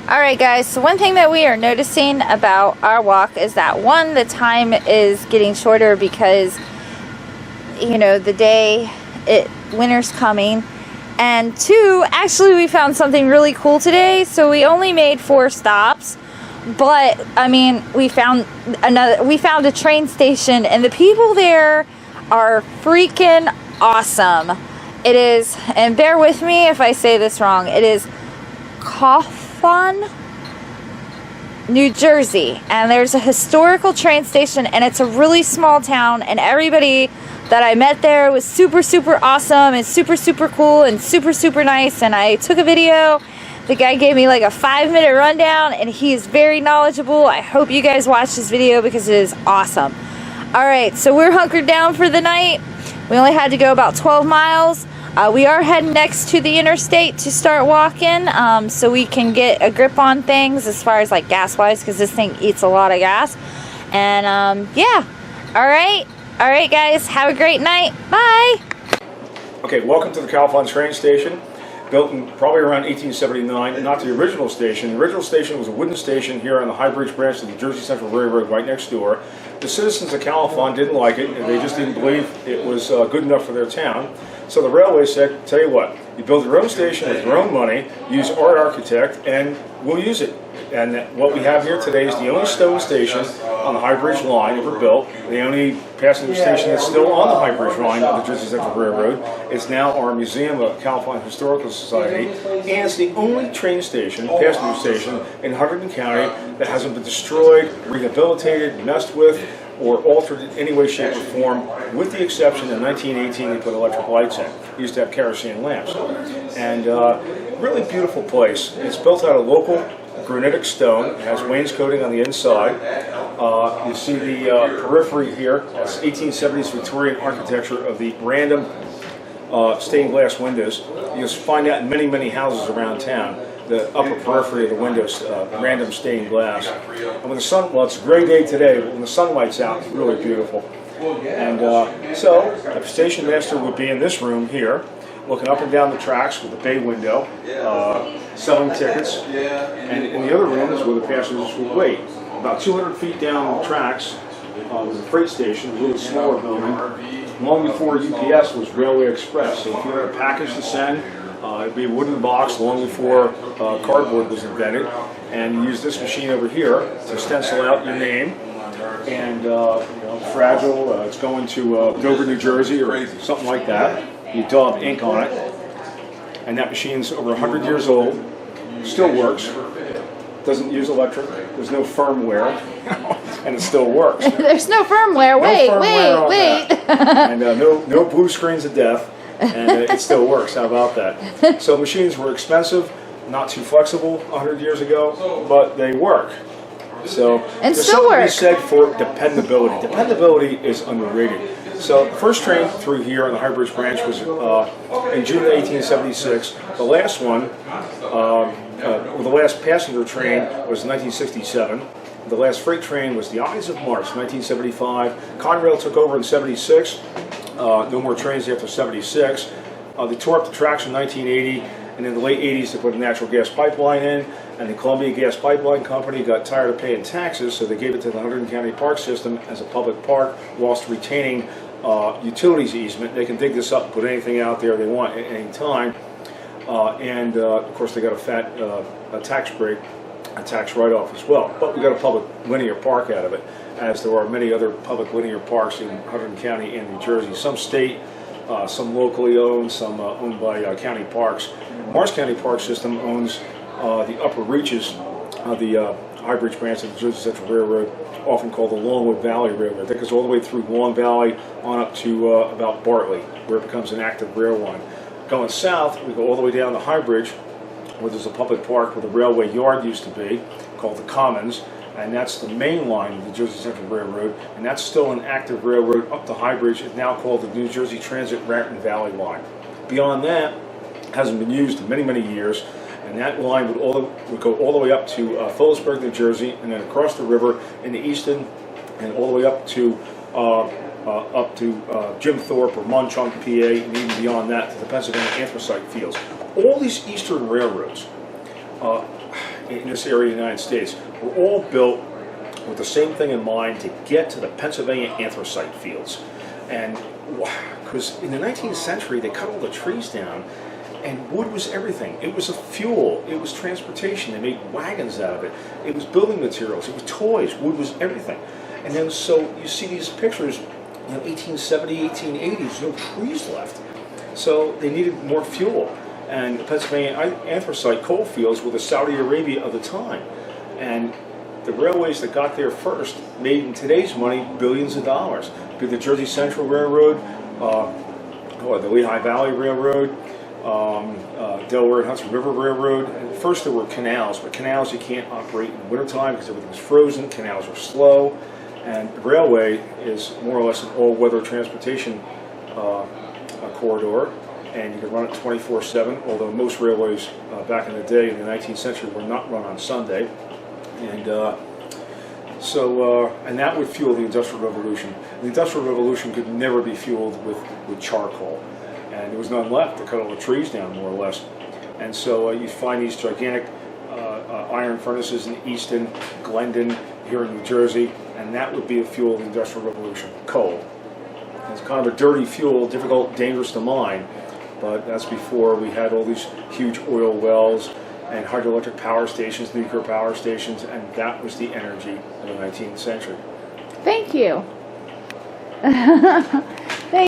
Alright guys, so one thing that we are noticing about our walk is that one, the time is getting shorter because, you know, winter's coming. And two, actually we found something really cool today. So we only made 4 stops, but I mean, we found a train station, and the people there are freaking awesome. It is, and bear with me if I say this wrong, it is Califon, New Jersey, and there's a historical train station, and it's a really small town, and everybody that I met there was super awesome and super cool and super nice. And I took a video. The guy gave me like a 5-minute rundown, and he is very knowledgeable. I hope you guys watch this video because it is awesome. Alright, so we're hunkered down for the night. We only had to go about 12 miles. We are heading next to the interstate to start walking, so we can get a grip on things as far as like gas wise, because this thing eats a lot of gas. And yeah, alright guys, have a great night. Bye. Okay, welcome to the Califon train station, built in probably around 1879, not the original station. The original station was a wooden station here on the High Bridge branch of the Jersey Central Railroad right next door. The citizens of Califon didn't like it, and they just didn't believe it was good enough for their town. So the railway said, tell you what, you build your own station with your own money, use our architect, and we'll use it. And what we have here today is the only stone station on the High Bridge line ever built, the only passenger station that's still on the High Bridge line of the Jersey Central Railroad. It's now our Museum of Califon Historical Society, and it's the only train station, passenger station, in Hunterdon County that hasn't been destroyed, rehabilitated, messed with, or altered in any way, shape, or form, with the exception in 1918 they put electric lights in. We used to have kerosene lamps. And really beautiful place. It's built out of local granitic stone. It has wainscoting on the inside. You see the periphery here. It's 1870s Victorian architecture of the random stained glass windows. You'll find that in many houses around town. The upper periphery of the windows, random stained glass. And when the sun, well, it's a gray day today, but when the sun lights out, it's really beautiful. And so, a station master would be in this room here, looking up and down the tracks with a bay window, selling tickets. And in the other room is where the passengers would wait. About 200 feet down the tracks was a freight station, a little smaller building. Long before UPS was Railway Express. So if you had a package to send, it'd be a wooden box long before cardboard was invented, and you use this machine over here to stencil out your name. And you know, fragile, it's going to Dover, New Jersey, or something like that. You daub ink on it, and that machine's over 100 years old, still works, doesn't use electric, there's no firmware, and it still works. There's no firmware. Wait. And no blue screens of death. And it still works. How about that? So machines were expensive, not too flexible 100 years ago, but they work. So and there's still something to be said for dependability. Dependability is underrated. So the first train through here on the High Bridge branch was in June of 1876. The last one, the last passenger train was 1967. The last freight train was the Ides of March, 1975. Conrail took over in 76. No more trains after 76. They tore up the tracks in 1980, and in the late 80s they put a natural gas pipeline in, and the Columbia Gas Pipeline Company got tired of paying taxes, so they gave it to the Hunterdon County Park System as a public park whilst retaining utilities easement. They can dig this up and put anything out there they want at any time. And of course they got a fat tax break, a tax write-off as well. But we got a public linear park out of it, as there are many other public linear parks in Hunterdon County and New Jersey. Some state, some locally owned, some owned by county parks. Morris County Park System owns the upper reaches of the High Bridge branch of the Jersey Central Railroad, often called the Longwood Valley Railroad. That goes all the way through Long Valley on up to about Bartley, where it becomes an active rail line. Going south, we go all the way down the High Bridge, where there's a public park where the railway yard used to be, called the Commons, and that's the main line of the Jersey Central Railroad, and that's still an active railroad up the High Bridge. It's now called the New Jersey Transit Raritan Valley Line. Beyond that, it hasn't been used in many years, and that line would go all the way up to Phillipsburg, New Jersey, and then across the river into Easton, and all the way up to Jim Thorpe or Monchunk, PA, and even beyond that to the Pennsylvania anthracite fields. All these eastern railroads, in this area of the United States were all built with the same thing in mind, to get to the Pennsylvania anthracite fields. And because in the 19th century they cut all the trees down, and wood was everything. It was a fuel, it was transportation, they made wagons out of it, it was building materials, it was toys, wood was everything. And then so you see these pictures, 1870, 1880s, no trees left. So they needed more fuel. And the Pennsylvania anthracite coal fields were the Saudi Arabia of the time. And the railways that got there first made, in today's money, billions of dollars. Be the Jersey Central Railroad, the Lehigh Valley Railroad, Delaware and Hudson River Railroad. And first there were canals, but canals you can't operate in the wintertime because everything was frozen. Canals are slow. And the railway is more or less an all-weather transportation corridor, and you can run it 24/7, although most railways back in the day in the 19th century were not run on Sunday. And and that would fuel the Industrial Revolution. The Industrial Revolution could never be fueled with charcoal, and there was none left to cut all the trees down, more or less. And so you find these gigantic iron furnaces in Easton, Glendon, here in New Jersey, and that would be the fuel of the Industrial Revolution, coal. It's kind of a dirty fuel, difficult, dangerous to mine, but that's before we had all these huge oil wells and hydroelectric power stations, nuclear power stations, and that was the energy of the 19th century. Thank you.